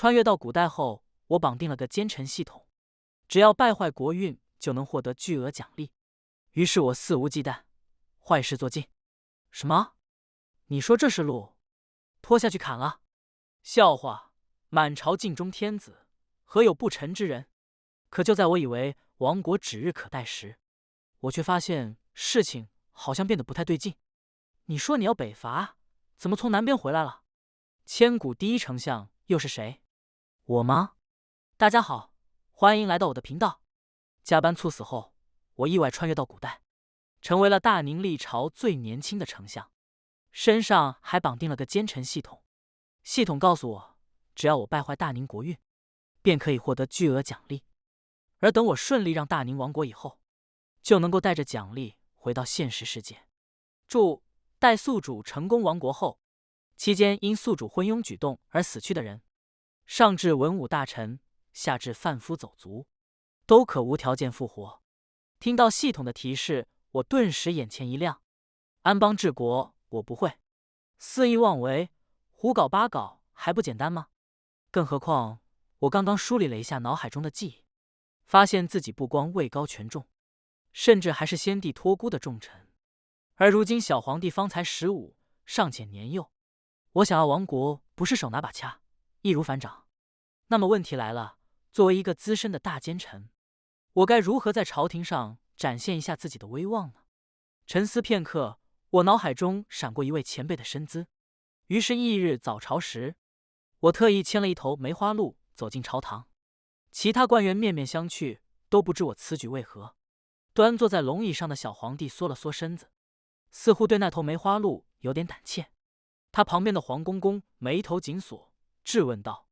穿越到古代后，我绑定了个奸臣系统，只要败坏国运，就能获得巨额奖励。于是我肆无忌惮，坏事做尽。什么？你说这是路？拖下去砍了？笑话！满朝尽忠天子，何有不臣之人？可就在我以为亡国指日可待时，我却发现事情好像变得不太对劲。你说你要北伐，怎么从南边回来了？千古第一丞相又是谁？我吗？大家好，欢迎来到我的频道。加班猝死后，我意外穿越到古代，成为了大宁历朝最年轻的丞相，身上还绑定了个奸臣系统。系统告诉我，只要我败坏大宁国运，便可以获得巨额奖励。而等我顺利让大宁亡国以后，就能够带着奖励回到现实世界。注：待宿主成功亡国后，期间因宿主昏庸举动而死去的人，上至文武大臣，下至贩夫走卒，都可无条件复活。听到系统的提示，我顿时眼前一亮。安邦治国我不会，肆意妄为、胡搞八搞还不简单吗？更何况我刚刚梳理了一下脑海中的记忆，发现自己不光位高权重，甚至还是先帝托孤的重臣。而如今小皇帝方才15，尚且年幼，我想要亡国，不是手拿把掐，易如反掌。那么问题来了，作为一个资深的大奸臣，我该如何在朝廷上展现一下自己的威望呢？沉思片刻，我脑海中闪过一位前辈的身姿。于是翌日早朝时，我特意牵了一头梅花鹿走进朝堂，其他官员面面相觑，都不知我此举为何。端坐在龙椅上的小皇帝缩了缩身子，似乎对那头梅花鹿有点胆怯。他旁边的黄公公眉头紧锁，质问道：“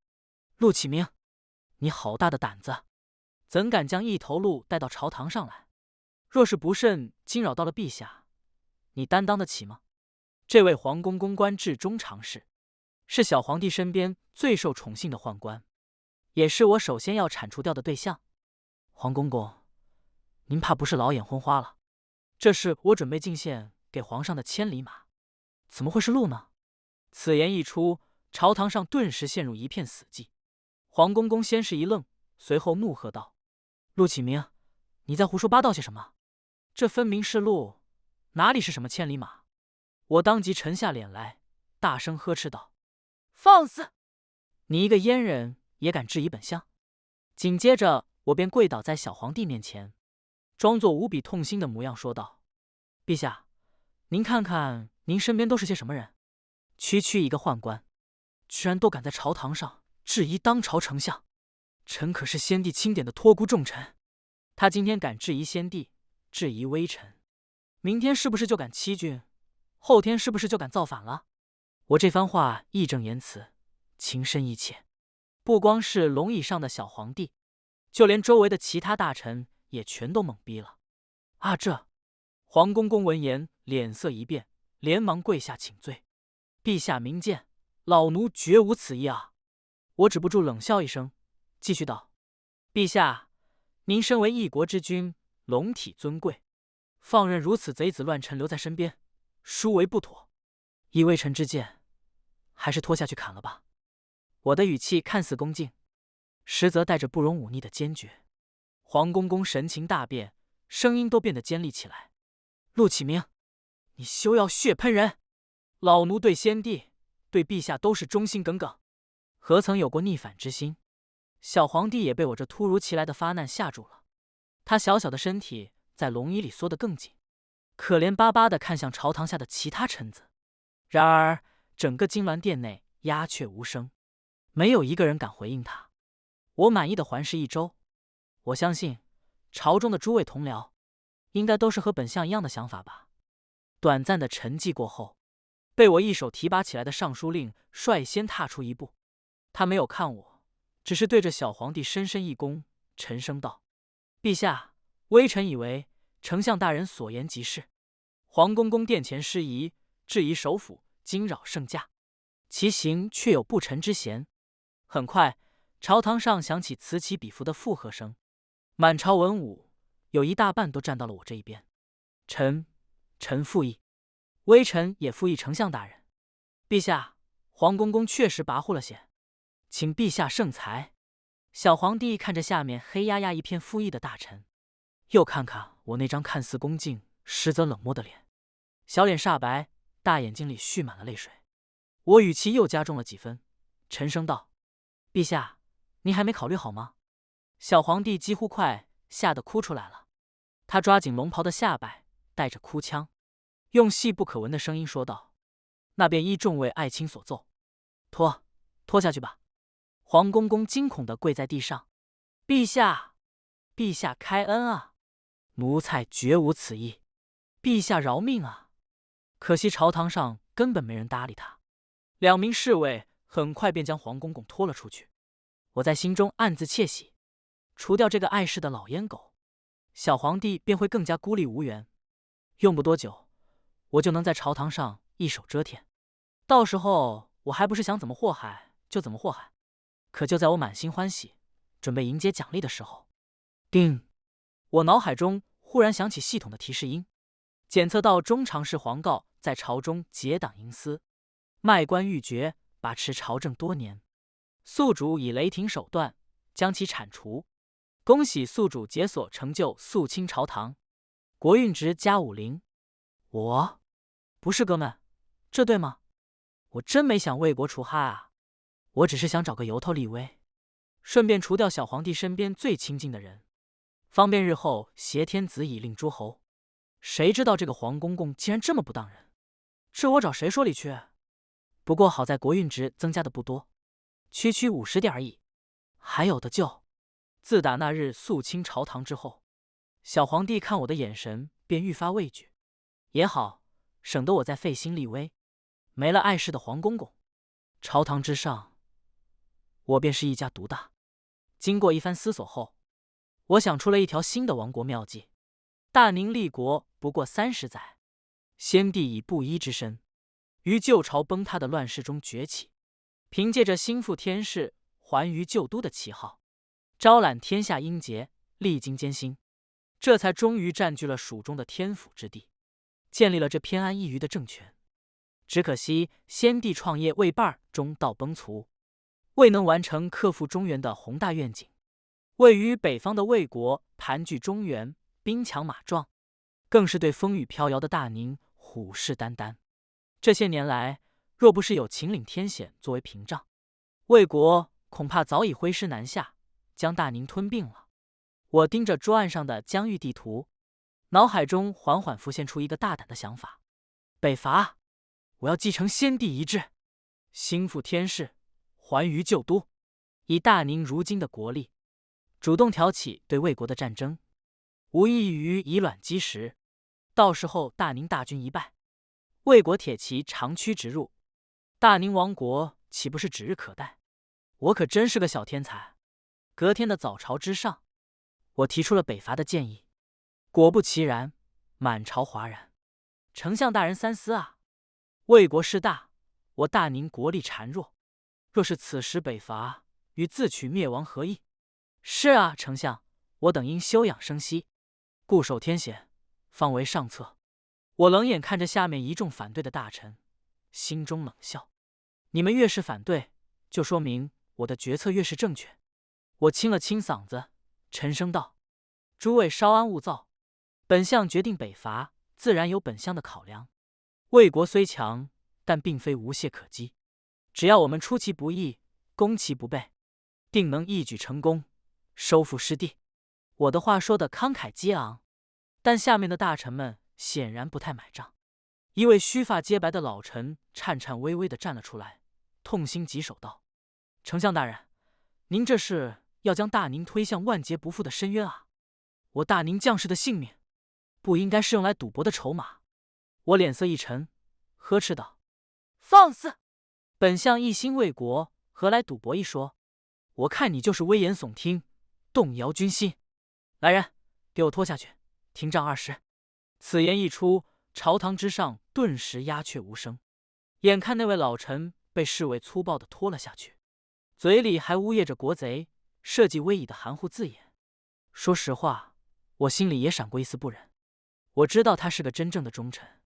陆启明，你好大的胆子，怎敢将一头鹿带到朝堂上来？若是不慎惊扰到了陛下，你担当得起吗？”这位黄公公官至中常侍，是小皇帝身边最受宠幸的宦官，也是我首先要铲除掉的对象。黄公公，您怕不是老眼昏花了？这是我准备进献给皇上的千里马，怎么会是鹿呢？此言一出，朝堂上顿时陷入一片死寂。黄公公先是一愣，随后怒喝道：“陆启明，你在胡说八道些什么？这分明是鹿，哪里是什么千里马？”我当即沉下脸来，大声呵斥道：“放肆！你一个阉人也敢质疑本相？”紧接着，我便跪倒在小皇帝面前，装作无比痛心的模样，说道：“陛下，您看看您身边都是些什么人？区区一个宦官，居然都敢在朝堂上质疑当朝丞相。臣可是先帝钦点的托孤重臣，他今天敢质疑先帝，质疑微臣，明天是不是就敢欺君？后天是不是就敢造反了？”我这番话义正言辞，情深意切，不光是龙椅上的小皇帝，就连周围的其他大臣也全都懵逼了。啊，这！黄公公闻言脸色一变，连忙跪下请罪：“陛下明鉴，老奴绝无此意啊！”我止不住冷笑一声，继续道：“陛下，您身为一国之君，龙体尊贵，放任如此贼子乱臣留在身边，殊为不妥。以微臣之见，还是拖下去砍了吧。”我的语气看似恭敬，实则带着不容忤逆的坚决。黄公公神情大变，声音都变得尖利起来：“陆启明，你休要血喷人！老奴对先帝、对陛下都是忠心耿耿，何曾有过逆反之心？”小皇帝也被我这突如其来的发难吓住了，他小小的身体在龙椅里缩得更紧，可怜巴巴地看向朝堂下的其他臣子。然而整个金銮殿内鸦雀无声，没有一个人敢回应他。我满意的环视一周，我相信朝中的诸位同僚应该都是和本相一样的想法吧。短暂的沉寂过后，被我一手提拔起来的尚书令率先踏出一步，他没有看我，只是对着小皇帝深深一躬，沉声道：“陛下，微臣以为丞相大人所言极是。黄公公殿前失仪，质疑首辅，惊扰圣驾，其行确有不臣之嫌。”很快，朝堂上响起此起彼伏的附和声，满朝文武有一大半都站到了我这一边。臣附议，微臣也附议丞相大人。陛下，黄公公确实跋扈了些，请陛下圣裁。小皇帝看着下面黑压压一片附议的大臣，又看看我那张看似恭敬实则冷漠的脸，小脸煞白，大眼睛里蓄满了泪水。我语气又加重了几分，沉声道：“陛下，您还没考虑好吗？”小皇帝几乎快吓得哭出来了，他抓紧龙袍的下摆，带着哭腔，用细不可闻的声音说道：“那便依众位爱卿所奏，拖下去吧。”黄公公惊恐地跪在地上：“陛下，陛下开恩啊！奴才绝无此意，陛下饶命啊！”可惜朝堂上根本没人搭理他。2名侍卫很快便将黄公公拖了出去。我在心中暗自窃喜，除掉这个碍事的老烟狗，小皇帝便会更加孤立无援。用不多久，我就能在朝堂上一手遮天。到时候我还不是想怎么祸害就怎么祸害。可就在我满心欢喜，准备迎接奖励的时候，叮！我脑海中忽然响起系统的提示音：检测到中常侍黄锆在朝中结党营私，卖官鬻爵，把持朝政多年，宿主以雷霆手段将其铲除。恭喜宿主解锁成就肃清朝堂，国运值+50。我不是哥们，这对吗？我真没想为国除害啊。我只是想找个由头立威，顺便除掉小皇帝身边最亲近的人，方便日后挟天子以令诸侯。谁知道这个黄公公竟然这么不当人，这我找谁说理去？不过好在国运值增加的不多，区50点而已，还有的救。自打那日肃清朝堂之后，小皇帝看我的眼神便愈发畏惧。也好，省得我再费心立威。没了碍事的黄公公，朝堂之上我便是一家独大。经过一番思索后，我想出了一条新的亡国妙计。大宁立国不过30载，先帝以布衣之身，于旧朝崩塌的乱世中崛起，凭借着兴复天世、还于旧都的旗号，招揽天下英杰，历经艰辛，这才终于占据了蜀中的天府之地，建立了这偏安一隅的政权。只可惜先帝创业未半，中道崩殂，未能完成克复中原的宏大愿景。位于北方的魏国盘踞中原，兵强马壮，更是对风雨飘摇的大宁虎视眈眈。这些年来，若不是有秦岭天险作为屏障，魏国恐怕早已挥师南下，将大宁吞并了。我盯着桌案上的疆域地图，脑海中缓缓浮现出一个大胆的想法：北伐！我要继承先帝遗志，兴复天世，还于旧都，以大宁如今的国力，主动挑起对魏国的战争，无异于以卵击石。到时候大宁大军一败，魏国铁骑长驱直入，大宁亡国岂不是指日可待？我可真是个小天才。隔天的早朝之上，我提出了北伐的建议，果不其然，满朝哗然。丞相大人三思啊！魏国势大，我大宁国力孱弱，若是此时北伐，与自取灭亡何异？是啊，丞相，我等应休养生息，固守天险，方为上策。我冷眼看着下面一众反对的大臣，心中冷笑：你们越是反对，就说明我的决策越是正确。我清了清嗓子，沉声道：诸位稍安勿躁，本相决定北伐，自然有本相的考量。魏国虽强，但并非无懈可击，只要我们出其不意，攻其不备，定能一举成功，收复失地。我的话说得慷慨激昂，但下面的大臣们显然不太买账。一位须发皆白的老臣颤颤巍巍地站了出来，痛心疾首道：丞相大人，您这是要将大宁推向万劫不复的深渊啊！我大宁将士的性命，不应该是用来赌博的筹码。我脸色一沉，呵斥道：放肆！本相一心为国，何来赌博一说？我看你就是危言耸听，动摇军心。来人，给我拖下去，听杖20。此言一出，朝堂之上顿时鸦雀无声。眼看那位老臣被侍卫粗暴地拖了下去，嘴里还呜咽着国贼、社稷威仪的含糊字眼。说实话，我心里也闪过一丝不忍。我知道他是个真正的忠臣，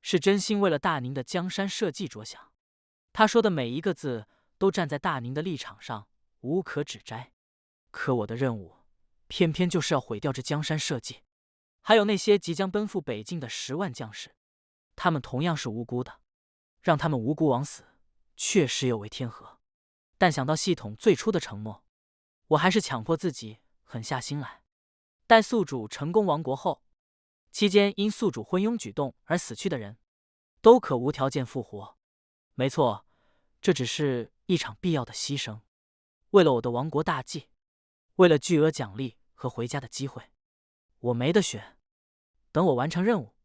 是真心为了大宁的江山社稷着想。他说的每一个字都站在大宁的立场上，无可指摘。可我的任务，偏偏就是要毁掉这江山社稷，还有那些即将奔赴北境的10万将士，他们同样是无辜的，让他们无辜枉死，确实有违天和。但想到系统最初的承诺，我还是强迫自己狠下心来。待宿主成功亡国后，期间因宿主昏庸举动而死去的人，都可无条件复活。没错，这只是一场必要的牺牲，为了我的亡国大计，为了巨额奖励和回家的机会，我没得选。等我完成任务，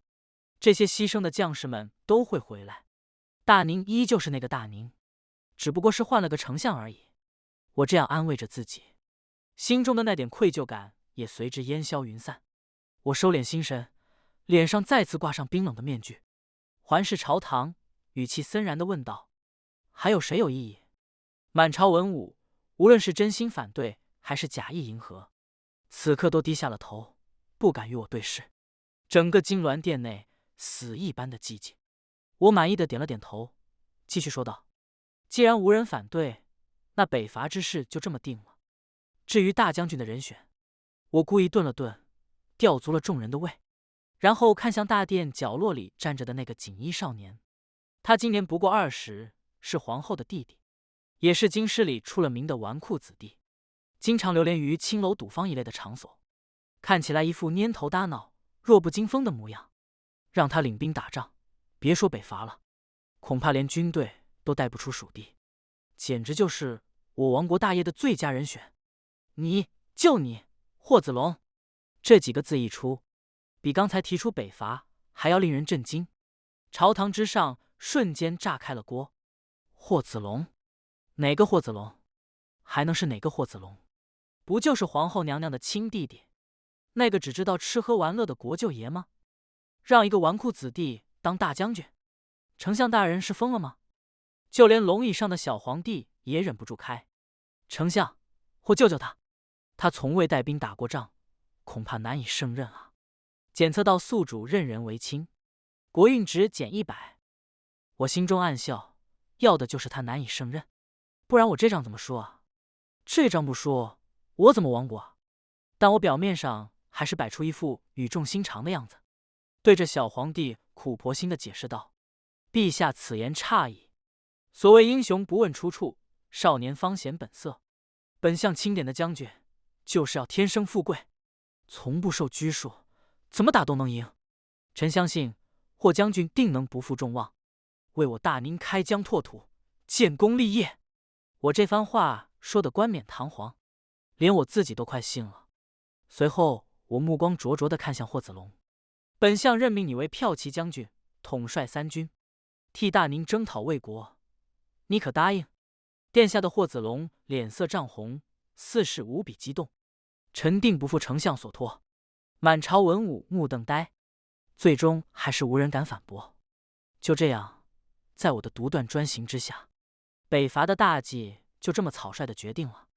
这些牺牲的将士们都会回来，大宁依旧是那个大宁，只不过是换了个丞相而已。我这样安慰着自己，心中的那点愧疚感也随之烟消云散。我收敛心神，脸上再次挂上冰冷的面具，环视朝堂，语气森然地问道：“还有谁有异议？”满朝文武，无论是真心反对还是假意迎合，此刻都低下了头，不敢与我对视。整个金銮殿内死一般的寂静。我满意的点了点头，继续说道：“既然无人反对，那北伐之事就这么定了。至于大将军的人选，我故意顿了顿，吊足了众人的胃，然后看向大殿角落里站着的那个锦衣少年。他今年不过20，是皇后的弟弟，也是京师里出了名的纨绔子弟，经常流连于青楼赌坊一类的场所，看起来一副蔫头耷脑、弱不禁风的模样。让他领兵打仗，别说北伐了，恐怕连军队都带不出蜀地，简直就是我亡国大业的最佳人选。就你，霍子龙！”这几个字一出，比刚才提出北伐还要令人震惊。朝堂之上瞬间炸开了锅。霍子龙？哪个霍子龙？还能是哪个霍子龙？不就是皇后娘娘的亲弟弟，那个只知道吃喝玩乐的国舅爷吗？让一个纨绔子弟当大将军，丞相大人是疯了吗？就连龙椅上的小皇帝也忍不住开：“丞相，或救救他，他从未带兵打过仗，恐怕难以胜任啊。”检测到宿主任人唯亲，国运值减100。我心中暗笑，要的就是他难以胜任，不然我这仗怎么输啊？这仗不输，我怎么亡国？但我表面上还是摆出一副语重心长的样子，对着小皇帝苦婆心的解释道：“陛下此言差矣。所谓英雄不问出处，少年方显本色。本相钦点的将军，就是要天生富贵，从不受拘束，怎么打都能赢。臣相信霍将军定能不负众望，为我大宁开疆拓土，建功立业。”我这番话说得冠冕堂皇，连我自己都快信了。随后我目光灼灼地看向霍子龙：“本相任命你为骠骑将军，统帅3军，替大宁征讨魏国，你可答应？”殿下的霍子龙脸色涨红，似是无比激动：“臣定不负丞相所托。”满朝文武目瞪呆，最终还是无人敢反驳。就这样，在我的独断专行之下，北伐的大计就这么草率的决定了。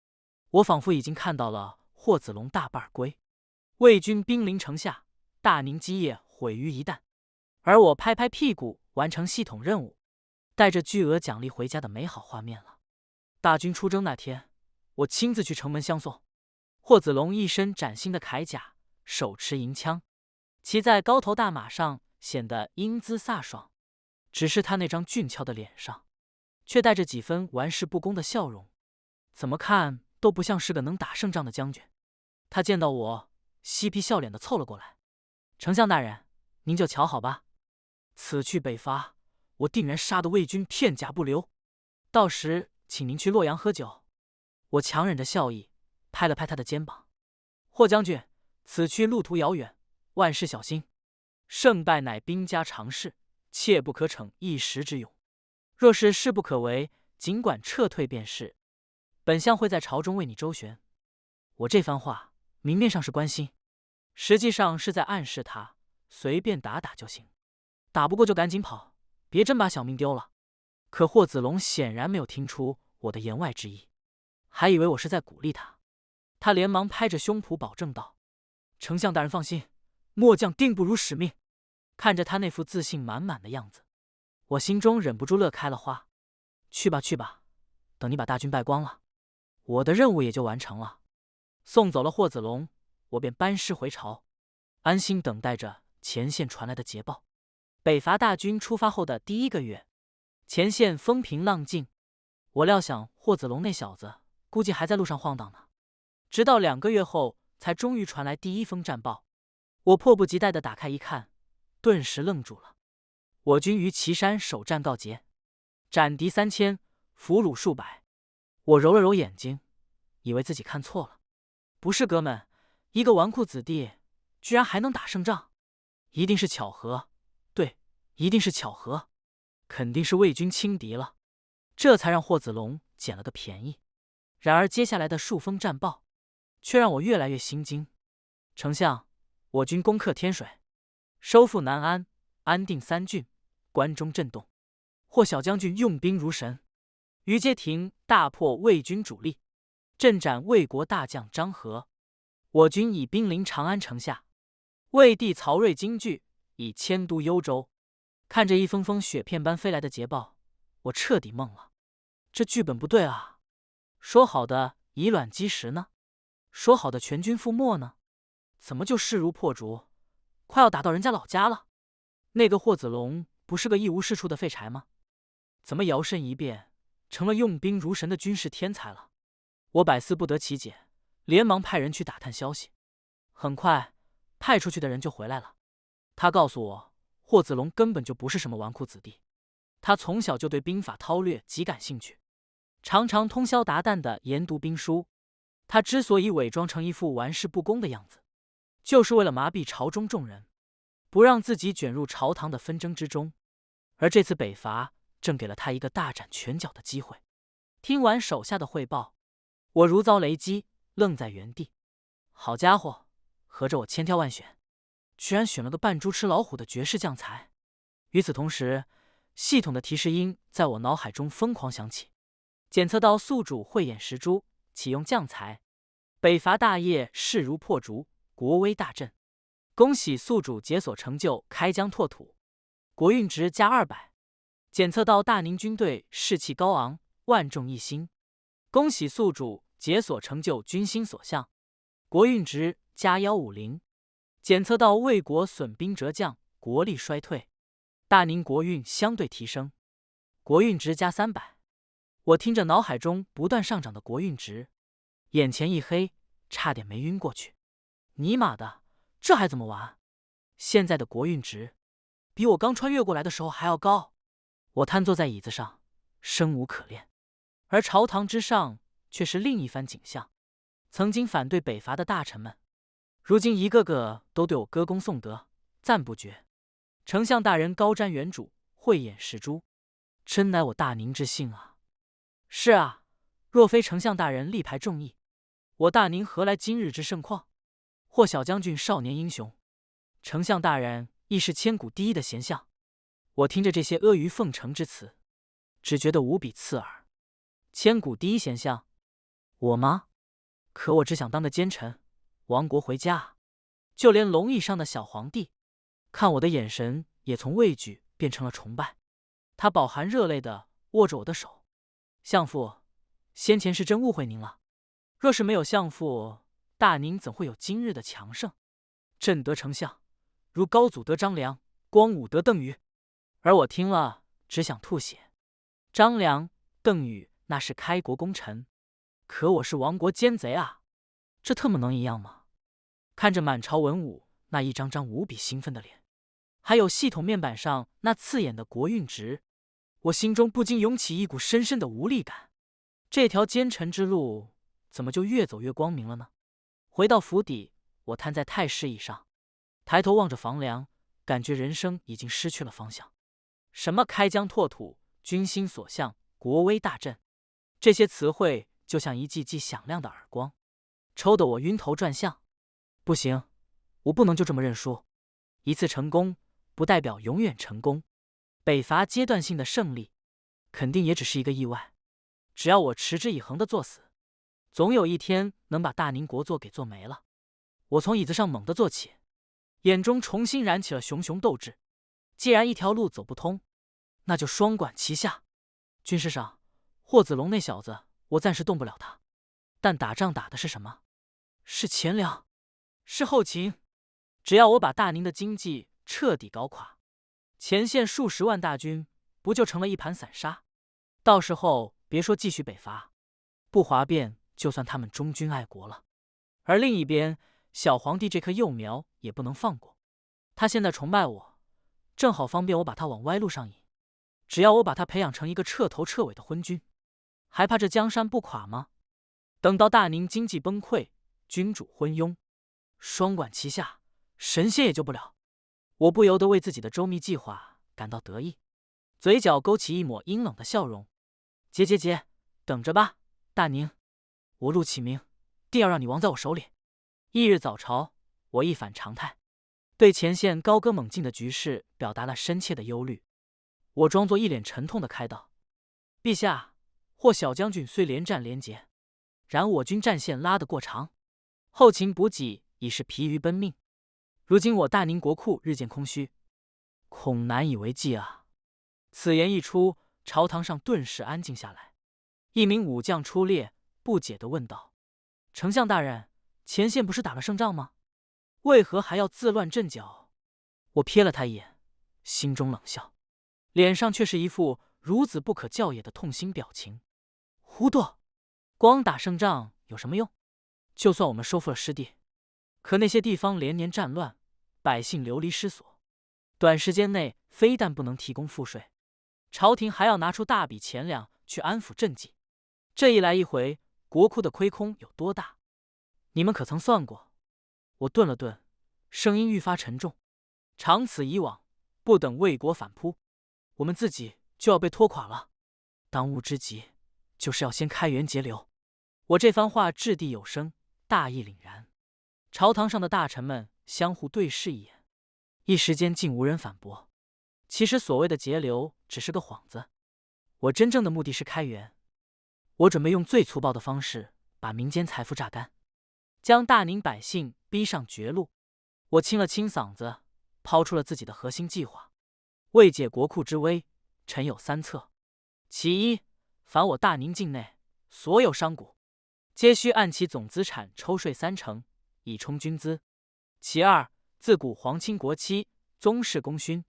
我仿佛已经看到了霍子龙大败归，魏军兵临城下，大宁基业毁于一旦，而我拍拍屁股完成系统任务，带着巨额奖励回家的美好画面了。大军出征那天，我亲自去城门相送。霍子龙一身崭新的铠甲，手持银枪，骑在高头大马上，显得英姿飒爽。只是他那张俊俏的脸上，却带着几分玩世不恭的笑容，怎么看都不像是个能打胜仗的将军。他见到我，嬉皮笑脸的凑了过来：“丞相大人，您就瞧好吧，此去北伐，我定然杀得魏军片甲不留，到时请您去洛阳喝酒。”我强忍着笑意，拍了拍他的肩膀：“霍将军，此去路途遥远，万事小心。胜败乃兵家常事，切不可逞一时之勇。若是势不可为，尽管撤退便是。本相会在朝中为你周旋。”我这番话明面上是关心，实际上是在暗示他随便打打就行，打不过就赶紧跑，别真把小命丢了。可霍子龙显然没有听出我的言外之意，还以为我是在鼓励他。他连忙拍着胸脯保证道：“丞相大人放心，末将定不辱使命。”看着他那副自信满满的样子，我心中忍不住乐开了花。去吧去吧，等你把大军败光了，我的任务也就完成了。送走了霍子龙，我便班师回朝，安心等待着前线传来的捷报。北伐大军出发后的第1个月，前线风平浪静。我料想霍子龙那小子估计还在路上晃荡呢。直到2个月后，才终于传来第1封战报。我迫不及待地打开一看，顿时愣住了。我军于岐山首战告捷，斩敌3000，俘虏数百。我揉了揉眼睛，以为自己看错了。不是哥们，一个纨绔子弟居然还能打胜仗，一定是巧合。对，一定是巧合，肯定是魏军轻敌了，这才让霍子龙捡了个便宜。然而接下来的数封战报却让我越来越心惊。丞相，我军攻克天水，收复南安，安定3郡，关中震动。霍小将军用兵如神，于街亭大破魏军主力，阵斩魏国大将张合。我军已兵临长安城下，魏帝曹睿惊惧，已迁都幽州。看着一封封雪片般飞来的捷报，我彻底懵了。这剧本不对啊！说好的以卵击石呢？说好的全军覆没呢？怎么就势如破竹，快要打到人家老家了？那个霍子龙不是个一无是处的废柴吗？怎么摇身一变成了用兵如神的军事天才了？我百思不得其解，连忙派人去打探消息。很快，派出去的人就回来了。他告诉我，霍子龙根本就不是什么纨绔子弟，他从小就对兵法韬略极感兴趣，常常通宵达旦地研读兵书。他之所以伪装成一副玩世不恭的样子，就是为了麻痹朝中众人，不让自己卷入朝堂的纷争之中。而这次北伐正给了他一个大展拳脚的机会。听完手下的汇报，我如遭雷击，愣在原地。好家伙，合着我千挑万选，居然选了个扮猪吃老虎的绝世将才。与此同时，系统的提示音在我脑海中疯狂响起：检测到宿主慧眼识珠，启用将才，北伐大业势如破竹，国威大振。恭喜宿主解锁成就开疆拓土，国运值加200。检测到大宁军队士气高昂，万众一心。恭喜宿主解锁成就军心所向，国运值加150。检测到魏国损兵折将，国力衰退，大宁国运相对提升，国运值加300。我听着脑海中不断上涨的国运值，眼前一黑，差点没晕过去。尼玛的，这还怎么玩？现在的国运值比我刚穿越过来的时候还要高。我瘫坐在椅子上，生无可恋。而朝堂之上却是另一番景象。曾经反对北伐的大臣们，如今一个个都对我歌功颂德，赞不绝。丞相大人高瞻远瞩，慧眼识珠，真乃我大宁之幸啊！是啊，若非丞相大人力排众议，我大宁何来今日之盛况？霍小将军少年英雄，丞相大人亦是千古第一的贤相。我听着这些阿谀奉承之词，只觉得无比刺耳。千古第一贤相，我吗？可我只想当个奸臣，亡国回家啊！就连龙椅上的小皇帝，看我的眼神也从畏惧变成了崇拜。他饱含热泪地握着我的手：“相父，先前是真误会您了。若是没有相父，大宁怎会有今日的强盛？朕得丞相，如高祖得张良，光武得邓禹。”而我听了，只想吐血。张良、邓禹那是开国功臣，可我是亡国奸贼啊！这特么能一样吗？看着满朝文武那一张张无比兴奋的脸，还有系统面板上那刺眼的国运值，我心中不禁涌起一股深深的无力感。这条奸臣之路怎么就越走越光明了呢？回到府邸，我瘫在太师椅上，抬头望着房梁，感觉人生已经失去了方向。什么开疆拓土、军心所向、国威大振，这些词汇就像一记记响亮的耳光，抽得我晕头转向。不行，我不能就这么认输。一次成功不代表永远成功，北伐阶段性的胜利肯定也只是一个意外。只要我持之以恒的作死，总有一天能把大宁国祚给做没了。我从椅子上猛地坐起，眼中重新燃起了熊熊斗志。既然一条路走不通，那就双管齐下。军师上，霍子龙那小子，我暂时动不了他，但打仗打的是什么？是钱粮，是后勤。只要我把大宁的经济彻底搞垮，前线数十万大军不就成了一盘散沙？到时候别说继续北伐，不哗变，就算他们忠君爱国了。而另一边，小皇帝这棵幼苗也不能放过。他现在崇拜我，正好方便我把他往歪路上引。只要我把他培养成一个彻头彻尾的昏君，还怕这江山不垮吗？等到大宁经济崩溃，君主昏庸，双管齐下，神仙也救不了。我不由得为自己的周密计划感到得意，嘴角勾起一抹阴冷的笑容。结，等着吧，大宁，我陆启明定要让你亡在我手里。翌日早朝，我一反常态，对前线高歌猛进的局势表达了深切的忧虑。我装作一脸沉痛的开道：陛下，或小将军虽连战连捷，然我军战线拉得过长，后勤补给已是疲于奔命。如今我大宁国库日渐空虚，恐难以为继啊！此言一出，朝堂上顿时安静下来。一名武将出列，不解地问道：丞相大人，前线不是打了胜仗吗？为何还要自乱阵脚？我瞥了他一眼，心中冷笑，脸上却是一副孺子不可教也的痛心表情。糊涂！光打胜仗有什么用？就算我们收复了失地，可那些地方连年战乱，百姓流离失所，短时间内非但不能提供赋税，朝廷还要拿出大笔钱粮去安抚赈济。这一来一回，国库的亏空有多大？你们可曾算过？我顿了顿，声音愈发沉重。长此以往，不等魏国反扑，我们自己就要被拖垮了。当务之急就是要先开源节流。我这番话掷地有声，大义凛然。朝堂上的大臣们相互对视一眼，一时间竟无人反驳。其实所谓的节流只是个幌子，我真正的目的是开源。我准备用最粗暴的方式把民间财富榨干，将大宁百姓逼上绝路。我清了清嗓子，抛出了自己的核心计划。为解国库之危，臣有3策：其一，凡我大宁境内所有商贾，皆须按其总资产抽税30%，以充军资；其二，自古皇亲国戚、宗室功勋，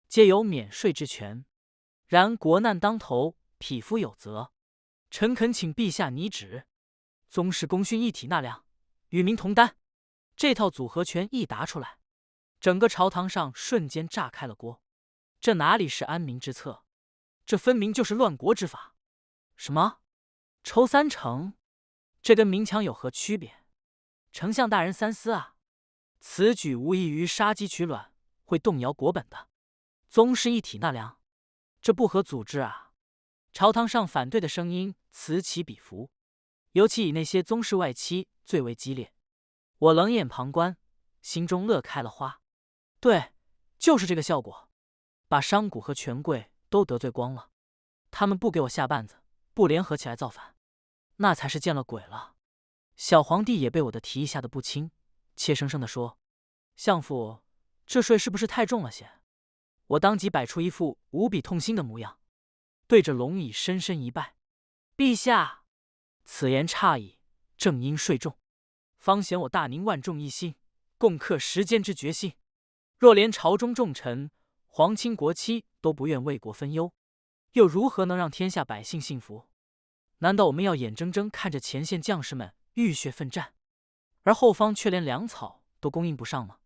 皆有免税之权。然国难当头，匹夫有责，臣恳请陛下拟旨，宗室功勋一体纳粮，与民同担。这套组合拳一打出来，整个朝堂上瞬间炸开了锅。这哪里是安民之策，这分明就是乱国之法。什么？抽30%？这跟明抢有何区别？丞相大人三思啊！此举无异于杀鸡取卵，会动摇国本的。宗室一体纳粮，这不合组织啊！朝堂上反对的声音此起彼伏，尤其以那些宗室外戚最为激烈。我冷眼旁观，心中乐开了花。对，就是这个效果，把商贾和权贵都得罪光了。他们不给我下绊子，不联合起来造反，那才是见了鬼了。小皇帝也被我的提议吓得不轻，怯生生地说：相父，这税是不是太重了些？我当即摆出一副无比痛心的模样，对着龙椅深深一拜：陛下，此言差矣，正因税重，方显我大宁万众一心，共克时艰之决心。若连朝中重臣、皇亲国戚都不愿为国分忧，又如何能让天下百姓幸福？难道我们要眼睁睁看着前线将士们浴血奋战，而后方却连粮草都供应不上吗？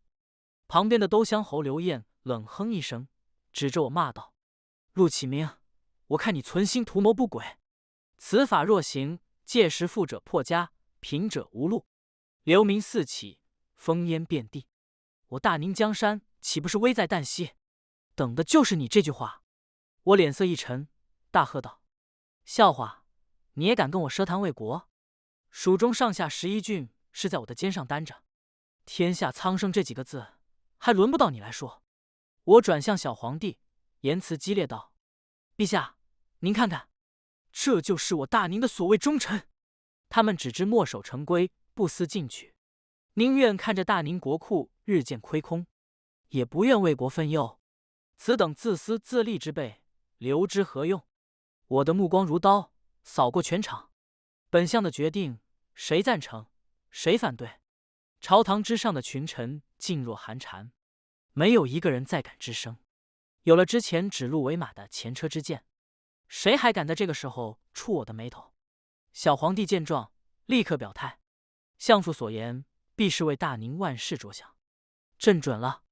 旁边的兜乡侯刘晏冷哼一声，指着我骂道：陆启明，我看你存心图谋不轨，此法若行，届时富者破家，贫者无路，流民四起，烽烟遍地，我大宁江山岂不是危在旦夕？等的就是你这句话。我脸色一沉，大喝道：笑话，你也敢跟我奢谈为国？蜀中上下11郡是在我的肩上担着，天下苍生这几个字还轮不到你来说。我转向小皇帝，言辞激烈道：陛下，您看看，这就是我大宁的所谓忠臣。他们只知墨守成规，不思进取，宁愿看着大宁国库日渐亏空，也不愿为国分忧。此等自私自利之辈，留之何用？我的目光如刀，扫过全场。本相的决定，谁赞成，谁反对？朝堂之上的群臣噤若寒蝉，没有一个人再敢吱声。有了之前指鹿为马的前车之鉴，谁还敢在这个时候触我的眉头？小皇帝见状，立刻表态：相父所言，必是为大宁万世着想。朕准了。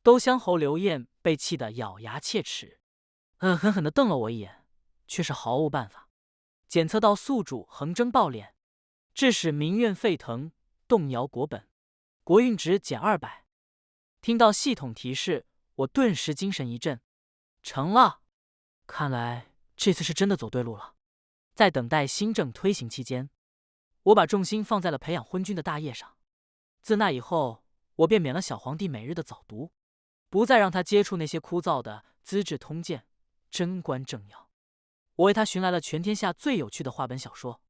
兜乡侯刘晏被气得咬牙切齿，狠狠地瞪了我一眼，却是毫无办法。检测到宿主横征暴敛，致使民怨沸腾，动摇国本，国运值减200。听到系统提示，我顿时精神一振，成了！看来这次是真的走对路了。在等待新政推行期间，我把重心放在了培养昏君的大业上。自那以后，我便免了小皇帝每日的早读，不再让他接触那些枯燥的《资治通鉴》《贞观政要》。我为他寻来了全天下最有趣的话本小说，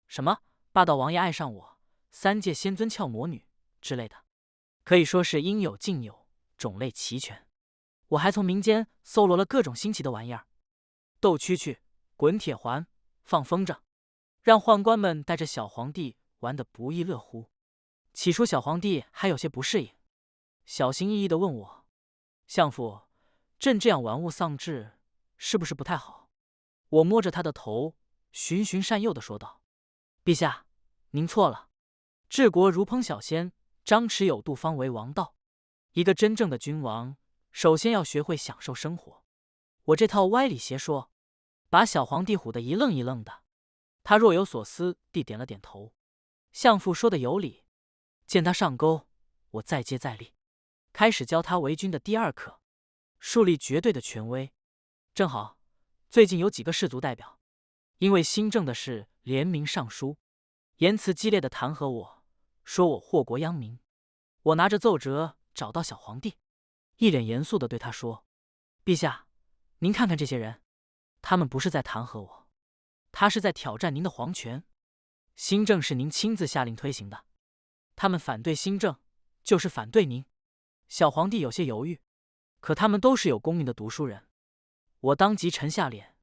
什么霸道王爷爱上我、3界仙尊俏魔女之类的，可以说是应有尽有，种类齐全。我还从民间搜罗了各种新奇的玩意儿，斗蛐蛐、滚铁环、放风筝，让宦官们带着小皇帝玩得不亦乐乎。起初小皇帝还有些不适应，小心翼翼地问我：相父，朕这样玩物丧志，是不是不太好？我摸着他的头，循循善诱地说道：陛下，您错了。治国如烹小鲜，张弛有度方为王道。一个真正的君王，首先要学会享受生活。我这套歪理邪说，把小皇帝唬得一愣一愣的。他若有所思地点了点头。相父说的有理。见他上钩，我再接再厉，开始教他为君的第2课，树立绝对的权威。正好最近有几个士族代表因为新政的事联名上书，言辞激烈的弹劾我，说我祸国殃民。我拿着奏折找到小皇帝，一脸严肃地对他说：陛下，您看看这些人，他们不是在弹劾我，他是在挑战您的皇权。新政是您亲自下令推行的，他们反对新政，就是反对您。小皇帝有些犹豫，可他们都是有功名的读书人。我当即沉下脸：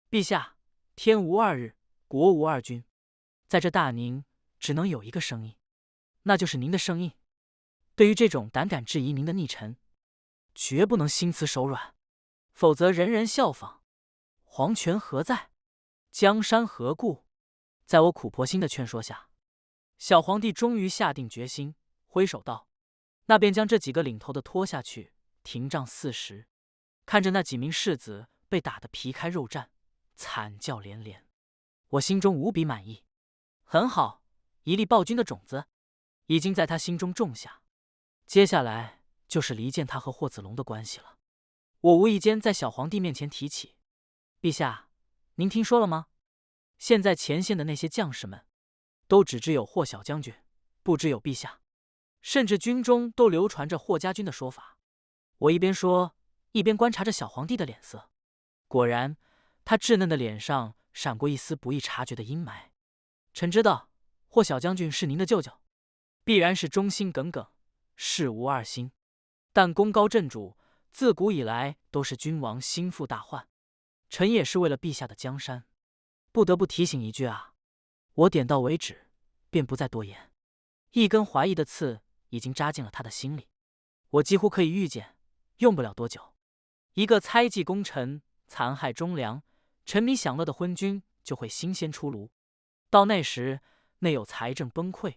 陛下，天无2日，国无2君，在这大宁只能有一个声音，那就是您的声音。对于这种胆敢质疑您的逆臣，绝不能心慈手软，否则人人效仿。皇权何在？江山何故？在我苦婆心的劝说下，小皇帝终于下定决心，挥手道：那便将这几个领头的拖下去，廷杖40。看着那几名士子被打得皮开肉绽，惨叫连连，我心中无比满意。很好，一粒暴君的种子已经在他心中种下，接下来就是离间他和霍子龙的关系了。我无意间在小皇帝面前提起：陛下，您听说了吗？现在前线的那些将士们，都只知有霍小将军，不知有陛下，甚至军中都流传着霍家军的说法。我一边说，一边观察着小皇帝的脸色，果然，他稚嫩的脸上闪过一丝不易察觉的阴霾。臣知道，霍小将军是您的舅舅，必然是忠心耿耿，事无2心。但功高震主，自古以来都是君王心腹大患。臣也是为了陛下的江山，不得不提醒一句啊。我点到为止，便不再多言。一根怀疑的刺已经扎进了他的心里，我几乎可以预见，用不了多久，一个猜忌功臣、残害忠良、沉迷享乐的昏君就会新鲜出炉。到那时，内有财政崩溃，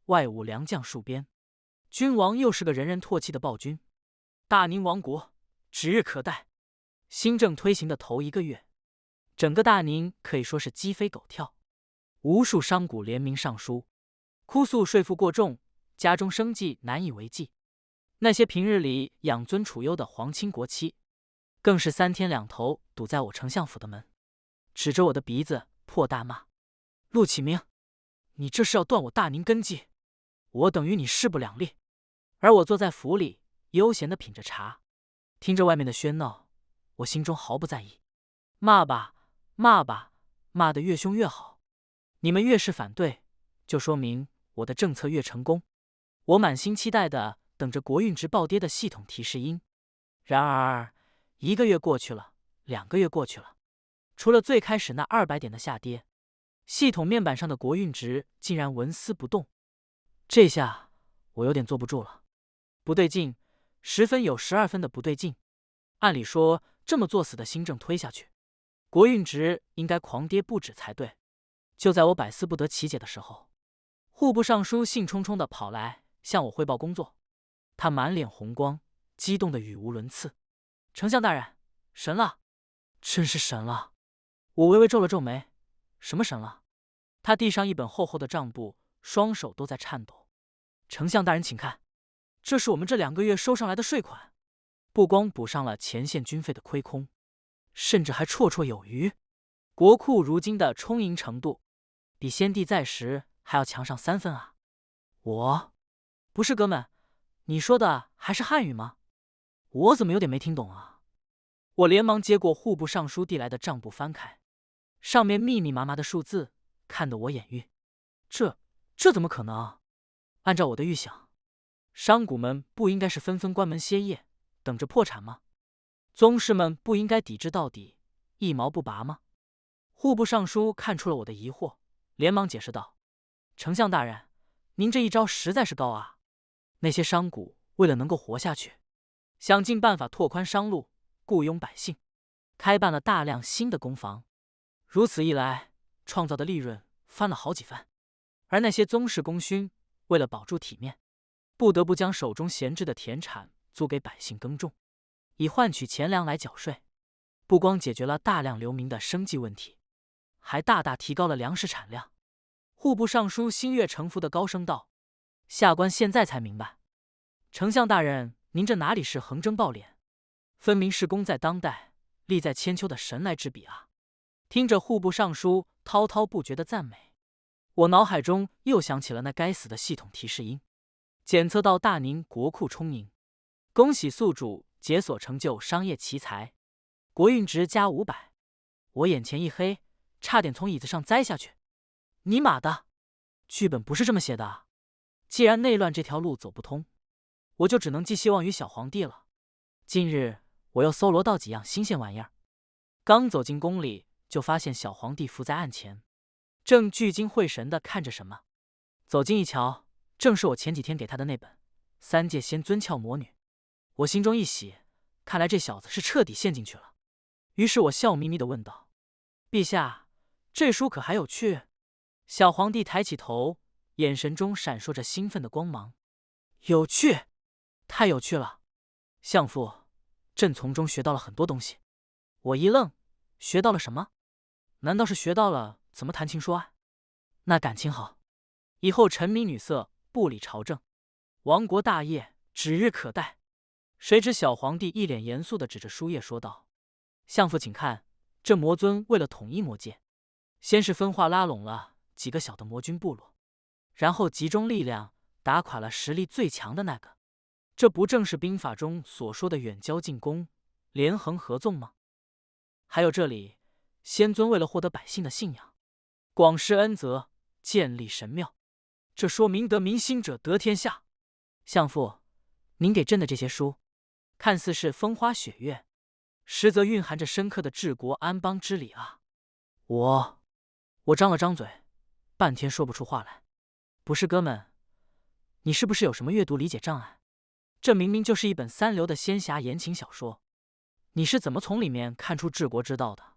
外无良将戍边，君王又是个人人唾弃的暴君，大宁亡国指日可待。新政推行的头1个月，整个大宁可以说是鸡飞狗跳，无数商贾联名上书，哭诉税负过重，家中生计难以为继。那些平日里养尊处优的皇亲国戚，更是3天2头堵在我丞相府的门，指着我的鼻子破大骂：陆启明，你这是要断我大宁根基，我等于你势不两立。而我坐在府里，悠闲地品着茶，听着外面的喧闹，我心中毫不在意。骂吧，骂吧，骂得越凶越好。你们越是反对，就说明我的政策越成功。我满心期待地等着国运值暴跌的系统提示音。然而，1个月过去了，2个月过去了，除了最开始那200点的下跌，系统面板上的国运值竟然纹丝不动。这下我有点坐不住了，不对劲，10分有12分的不对劲。按理说，这么作死的新政推下去，国运值应该狂跌不止才对。就在我百思不得其解的时候，户部尚书兴冲冲地跑来向我汇报工作，他满脸红光，激动得语无伦次。丞相大人，神了，真是神了！我微微皱了皱眉，什么神了？他递上一本厚厚的账簿，双手都在颤抖。丞相大人，请看，这是我们这2个月收上来的税款，不光补上了前线军费的亏空，甚至还绰绰有余。国库如今的充盈程度，比先帝在时还要强上3分啊！不是哥们，你说的还是汉语吗？我怎么有点没听懂啊？我连忙接过户部尚书递来的账簿翻开，上面密密麻麻的数字，看得我眼晕。这怎么可能？按照我的预想，商贾们不应该是纷纷关门歇业，等着破产吗？宗室们不应该抵制到底，一毛不拔吗？户部尚书看出了我的疑惑，连忙解释道：“丞相大人，您这一招实在是高啊！那些商贾为了能够活下去，想尽办法拓宽商路，雇佣百姓，开办了大量新的工房，如此一来，创造的利润翻了好几番。而那些宗室功勋，为了保住体面，不得不将手中闲置的田产租给百姓耕种，以换取钱粮来缴税。不光解决了大量流民的生计问题，还大大提高了粮食产量。”户部尚书心悦诚服地高声道：“下官现在才明白，丞相大人，您这哪里是横征暴敛，分明是功在当代，利在千秋的神来之笔啊！”听着户部尚书滔滔不绝的赞美，我脑海中又想起了那该死的系统提示音：检测到大宁国库充盈，恭喜宿主解锁成就商业奇才，国运值加500。我眼前一黑，差点从椅子上栽下去。尼玛的，剧本不是这么写的。既然内乱这条路走不通，我就只能寄希望于小皇帝了。近日我又搜罗到几样新鲜玩意儿，刚走进宫里，就发现小皇帝伏在案前，正聚精会神地看着什么。走近一瞧，正是我前几天给他的那本《3界仙尊俏魔女》。我心中一喜，看来这小子是彻底陷进去了。于是我笑眯眯地问道：“陛下，这书可还有趣？”小皇帝抬起头，眼神中闪烁着兴奋的光芒。“有趣，太有趣了！相父，朕从中学到了很多东西。”我一愣，学到了什么？难道是学到了怎么谈情说爱？那感情好，以后沉迷女色，不理朝政，亡国大业指日可待。谁知小皇帝一脸严肃地指着书页说道：“相父，请看，这魔尊为了统一魔界，先是分化拉拢了几个小的魔君部落，然后集中力量打垮了实力最强的那个。这不正是兵法中所说的远交近攻，连横合纵吗？还有这里，仙尊为了获得百姓的信仰，广施恩泽，建立神庙，这说明得民心者得天下。相父，您给朕的这些书，看似是风花雪月，实则蕴含着深刻的治国安邦之理啊！”我张了张嘴，半天说不出话来。不是哥们，你是不是有什么阅读理解障碍？这明明就是一本3流的仙侠言情小说，你是怎么从里面看出治国之道的？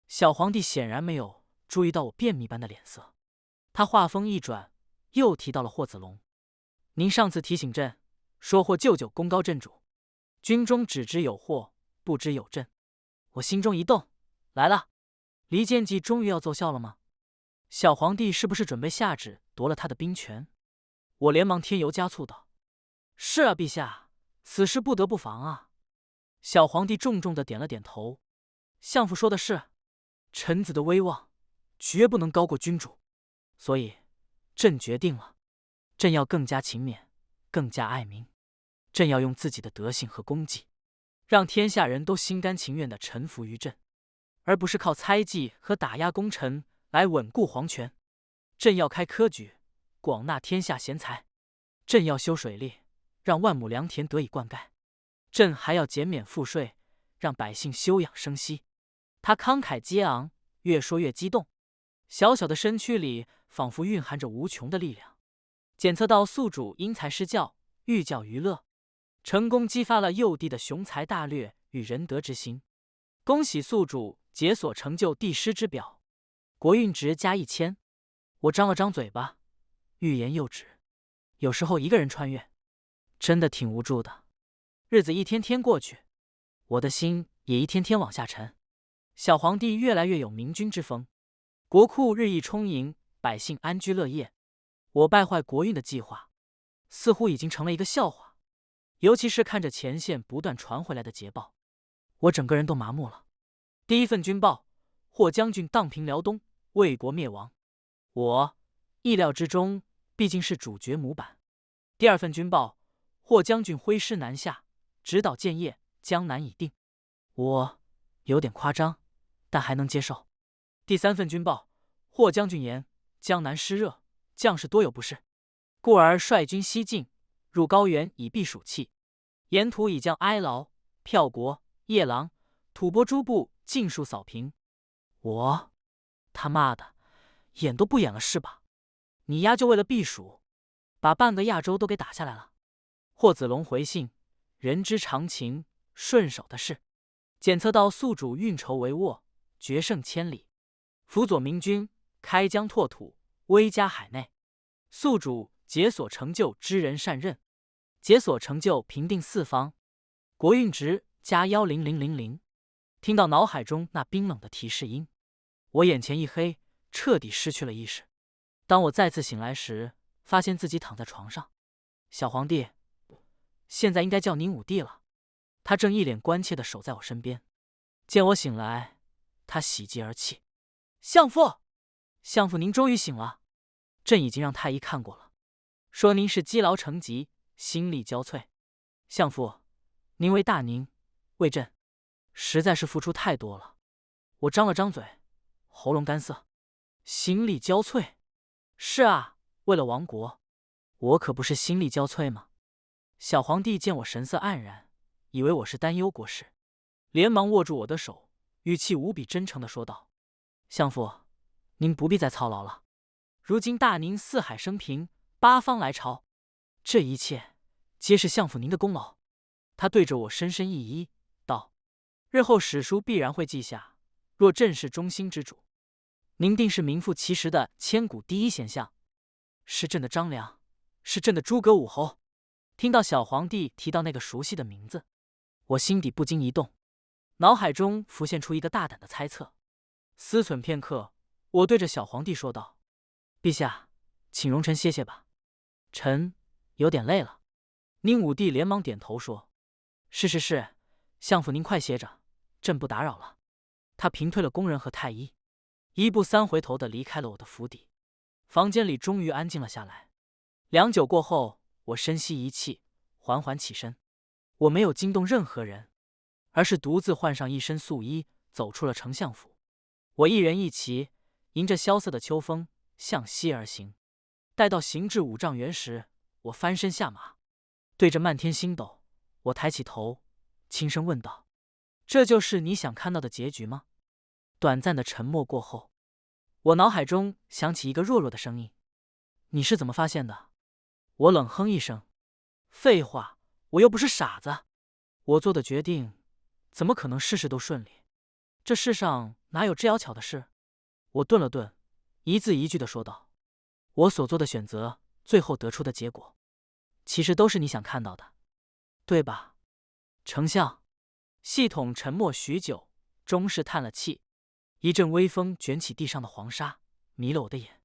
小皇帝显然没有注意到我便秘般的脸色，他话锋一转，又提到了霍子龙。您上次提醒朕，说霍舅舅功高震主，军中只知有霍，不知有朕。我心中一动，来了，离间计终于要奏效了吗？小皇帝是不是准备下旨夺了他的兵权？我连忙添油加醋道：“是啊，陛下，此事不得不防啊。”小皇帝重重地点了点头：“相父说的是，臣子的威望绝不能高过君主，所以朕决定了，朕要更加勤勉，更加爱民。朕要用自己的德行和功绩，让天下人都心甘情愿地臣服于朕，而不是靠猜忌和打压功臣来稳固皇权。朕要开科举，广纳天下贤才；朕要修水利，让万亩良田得以灌溉；朕还要减免赋税，让百姓休养生息；他慷慨激昂，越说越激动，小小的身躯里仿佛蕴含着无穷的力量。检测到宿主因材施教，寓教于乐，成功激发了幼帝的雄才大略与仁德之心。恭喜宿主解锁成就帝师之表，国运值加1000。我张了张嘴巴，欲言又止。有时候一个人穿越，真的挺无助的。日子一天天过去，我的心也一天天往下沉。小皇帝越来越有明君之风，国库日益充盈，百姓安居乐业。我败坏国运的计划，似乎已经成了一个笑话。尤其是看着前线不断传回来的捷报，我整个人都麻木了。第一份军报，霍将军荡平辽东，魏国灭亡。我意料之中，毕竟是主角模板。第二份军报，霍将军挥师南下，直捣建业，江南已定。我有点夸张，但还能接受。第三份军报，霍将军言江南湿热，将士多有不适，故而率军西进，入高原以避暑气。沿途以将哀牢、票国、夜郎、吐蕃诸部尽数扫平。我他妈的演都不演了是吧？你丫就为了避暑，把半个亚洲都给打下来了。霍子龙回信：人之常情，顺手的事。检测到宿主运筹帷幄，决胜千里，辅佐明君，开疆拓土，威加海内。宿主解锁成就知人善任，解锁成就平定四方，国运值加10000。听到脑海中那冰冷的提示音，我眼前一黑，彻底失去了意识。当我再次醒来时，发现自己躺在床上。小皇帝，现在应该叫您武帝了。他正一脸关切地守在我身边。见我醒来，他喜极而泣：相父，相父，您终于醒了。朕已经让太医看过了，说您是积劳成疾，心力交瘁。相父，您为大宁，为朕，实在是付出太多了。我张了张嘴，喉咙干涩。心力交瘁？是啊，为了亡国，我可不是心力交瘁吗？小皇帝见我神色黯然，以为我是担忧国事，连忙握住我的手，语气无比真诚地说道：相父，您不必再操劳了。如今大宁四海升平，八方来朝，这一切皆是相父您的功劳。他对着我深深一揖，道：日后史书必然会记下，若朕是忠心之主，您定是名副其实的千古第一贤相，是朕的张良，是朕的诸葛武侯。听到小皇帝提到那个熟悉的名字，我心底不禁一动，脑海中浮现出一个大胆的猜测。思忖片刻，我对着小皇帝说道：陛下，请容臣歇歇吧，臣有点累了。宁武帝连忙点头说：是，相父您快歇着，朕不打扰了。他平退了宫人和太医，一步三回头地离开了我的府邸。房间里终于安静了下来。良久过后，我深吸一气，缓缓起身。我没有惊动任何人，而是独自换上一身素衣，走出了丞相府。我一人一骑，迎着萧瑟的秋风向西而行。待到行至5丈原时，我翻身下马，对着漫天星斗，我抬起头，轻声问道：这就是你想看到的结局吗？短暂的沉默过后，我脑海中响起一个弱弱的声音：你是怎么发现的？我冷哼一声：废话，我又不是傻子，我做的决定怎么可能事事都顺利？这世上哪有这妖巧的事？我顿了顿，一字一句地说道：我所做的选择，最后得出的结果，其实都是你想看到的，对吧，丞相？系统沉默许久，终是叹了气。一阵微风卷起地上的黄沙，迷了我的眼。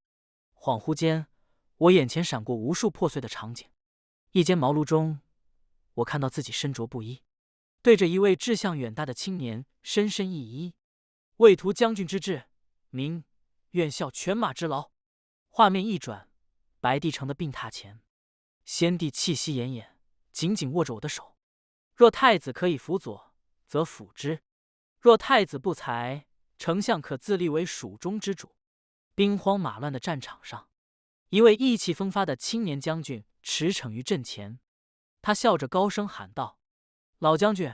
恍惚间，我眼前闪过无数破碎的场景。一间茅庐中，我看到自己身着布衣，对着一位志向远大的青年深深一揖：为图将军之志，明愿效犬马之劳。画面一转，白帝城的病榻前，先帝气息奄奄，紧紧握着我的手。若太子可以辅佐，则辅之；若太子不才，丞相可自立为蜀中之主。兵荒马乱的战场上，一位意气风发的青年将军驰骋于阵前。他笑着高声喊道：老将军，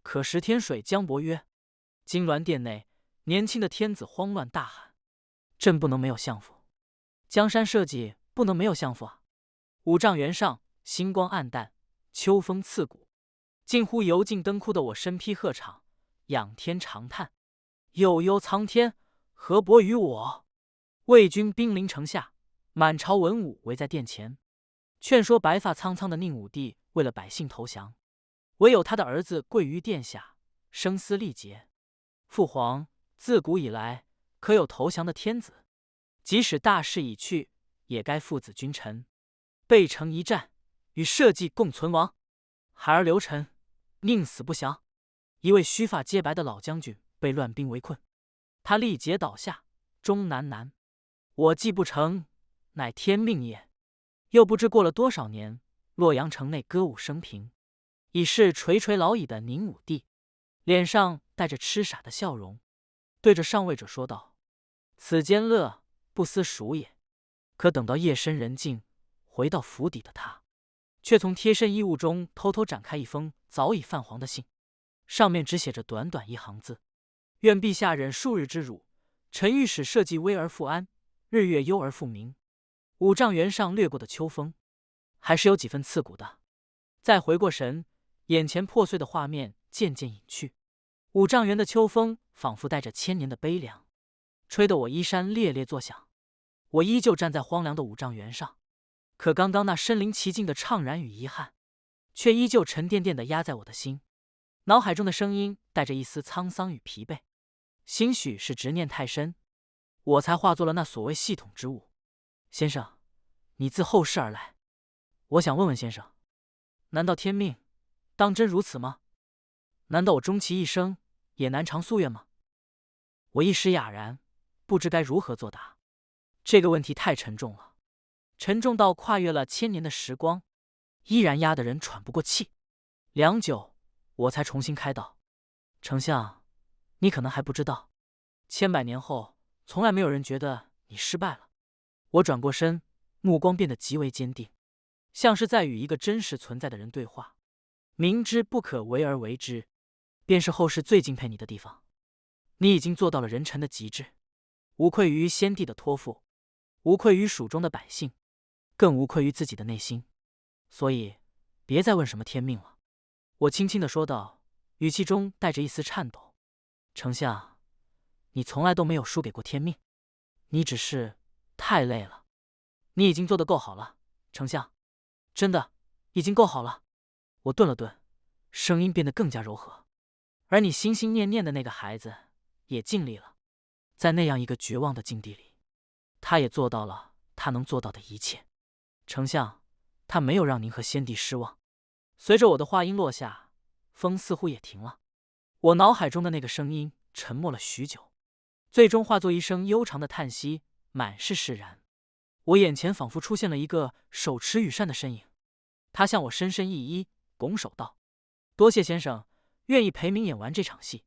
可识天水江伯约？金銮殿内，年轻的天子慌乱大喊：“朕不能没有相府，江山社稷不能没有相府啊！”五丈原上，星光暗淡，秋风刺骨，近乎油尽灯枯的我身披鹤氅，仰天长叹：“悠悠苍天，何伯于我？”魏军兵临城下，满朝文武围在殿前，劝说白发苍苍的宁武帝为了百姓投降，唯有他的儿子跪于殿下，声嘶力竭：“父皇，自古以来，可有投降的天子？即使大势已去，也该父子君臣，背城一战，与社稷共存亡。孩儿刘晨，宁死不降！”一位须发皆白的老将军被乱兵围困，他力竭倒下，终喃喃：“我计不成，乃天命也。”又不知过了多少年，洛阳城内歌舞升平，已是垂垂老矣的宁武帝，脸上带着痴傻的笑容，对着上位者说道：“此间乐，不思蜀也。”可等到夜深人静，回到府邸的他，却从贴身衣物中偷偷展开一封早已泛黄的信，上面只写着短短一行字：“愿陛下忍数日之辱，臣欲使社稷危而复安，日月忧而复明。”五丈原上掠过的秋风，还是有几分刺骨的。再回过神，眼前破碎的画面渐渐隐去，五丈原的秋风仿佛带着千年的悲凉，吹得我衣衫猎猎作响。我依旧站在荒凉的五丈原上，可刚刚那身临其境的怅然与遗憾，却依旧沉甸甸地压在我的心。脑海中的声音带着一丝沧桑与疲惫，兴许是执念太深，我才化作了那所谓系统之物。先生，你自后世而来，我想问问先生，难道天命当真如此吗？难道我终其一生也难偿夙愿吗？我一时哑然，不知该如何作答。这个问题太沉重了，沉重到跨越了千年的时光，依然压得人喘不过气。良久，我才重新开道：“丞相，你可能还不知道，千百年后，从来没有人觉得你失败了。”我转过身，目光变得极为坚定，像是在与一个真实存在的人对话。明知不可为而为之，便是后世最敬佩你的地方。你已经做到了人臣的极致，无愧于先帝的托付，无愧于蜀中的百姓，更无愧于自己的内心。所以，别再问什么天命了。我轻轻地说道，语气中带着一丝颤抖：“丞相，你从来都没有输给过天命，你只是太累了。你已经做得够好了，丞相，真的已经够好了。”我顿了顿，声音变得更加柔和。而你心心念念的那个孩子也尽力了，在那样一个绝望的境地里，他也做到了他能做到的一切。丞相，他没有让您和先帝失望。随着我的话音落下，风似乎也停了。我脑海中的那个声音沉默了许久，最终化作一声悠长的叹息，满是释然。我眼前仿佛出现了一个手持羽扇的身影，他向我深深一揖，拱手道：“多谢先生愿意陪民演完这场戏，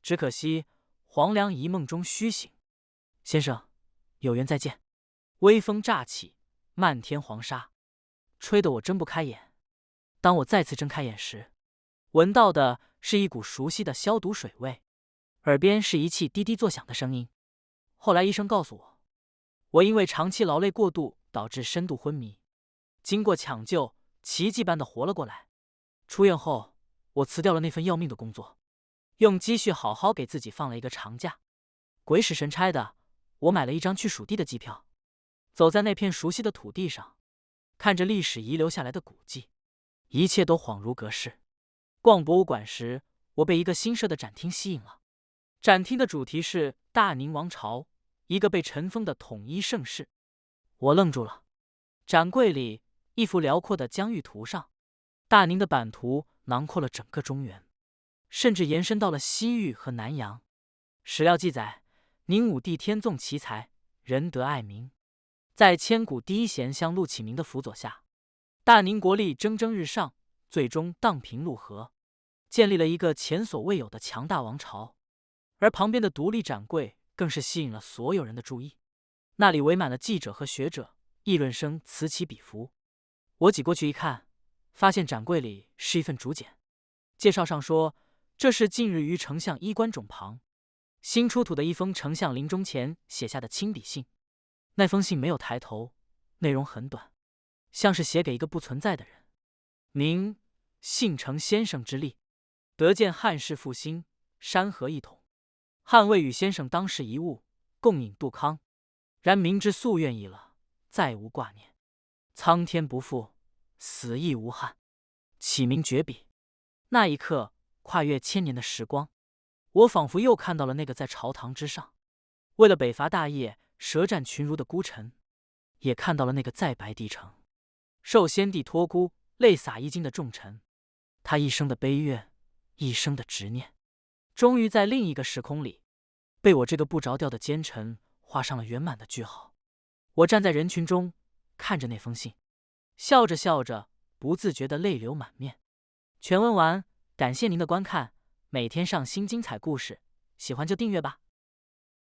只可惜黄粱一梦中须醒。先生，有缘再见。”微风乍起，漫天黄沙，吹得我睁不开眼。当我再次睁开眼时，闻到的是一股熟悉的消毒水味，耳边是仪器滴滴作响的声音。后来医生告诉我，我因为长期劳累过度导致深度昏迷，经过抢救，奇迹般的活了过来。出院后，我辞掉了那份要命的工作，用积蓄好好给自己放了一个长假。鬼使神差的，我买了一张去蜀地的机票，走在那片熟悉的土地上，看着历史遗留下来的古迹，一切都恍如隔世。逛博物馆时，我被一个新设的展厅吸引了。展厅的主题是大宁王朝，一个被尘封的统一盛世。我愣住了。展柜里一幅辽阔的疆域图上，大宁的版图囊括了整个中原，甚至延伸到了西域和南洋。史料记载，宁武帝天纵奇才，仁德爱民，在千古第一贤相陆启明的辅佐下，大宁国力蒸蒸日上，最终荡平陆河，建立了一个前所未有的强大王朝。而旁边的独立展柜更是吸引了所有人的注意，那里围满了记者和学者，议论声此起彼伏。我挤过去一看，发现展柜里是一份竹简，介绍上说这是近日于丞相衣冠冢旁新出土的一封丞相临终前写下的亲笔信。那封信没有抬头，内容很短，像是写给一个不存在的人。您幸承先生之力，得见汉室复兴，山河一统，汉未与先生当世一物，共饮杜康。然明知夙愿已了，再无挂念。苍天不负，死亦无憾。启明绝笔。那一刻，跨越千年的时光，我仿佛又看到了那个在朝堂之上，为了北伐大业，舌战群儒的孤臣，也看到了那个在白帝城，受先帝托孤，泪洒衣襟的重臣。他一生的悲怨，一生的执念，终于在另一个时空里，被我这个不着调的奸臣画上了圆满的句号。我站在人群中，看着那封信，笑着笑着，不自觉的泪流满面。全文完，感谢您的观看，每天上新精彩故事，喜欢就订阅吧。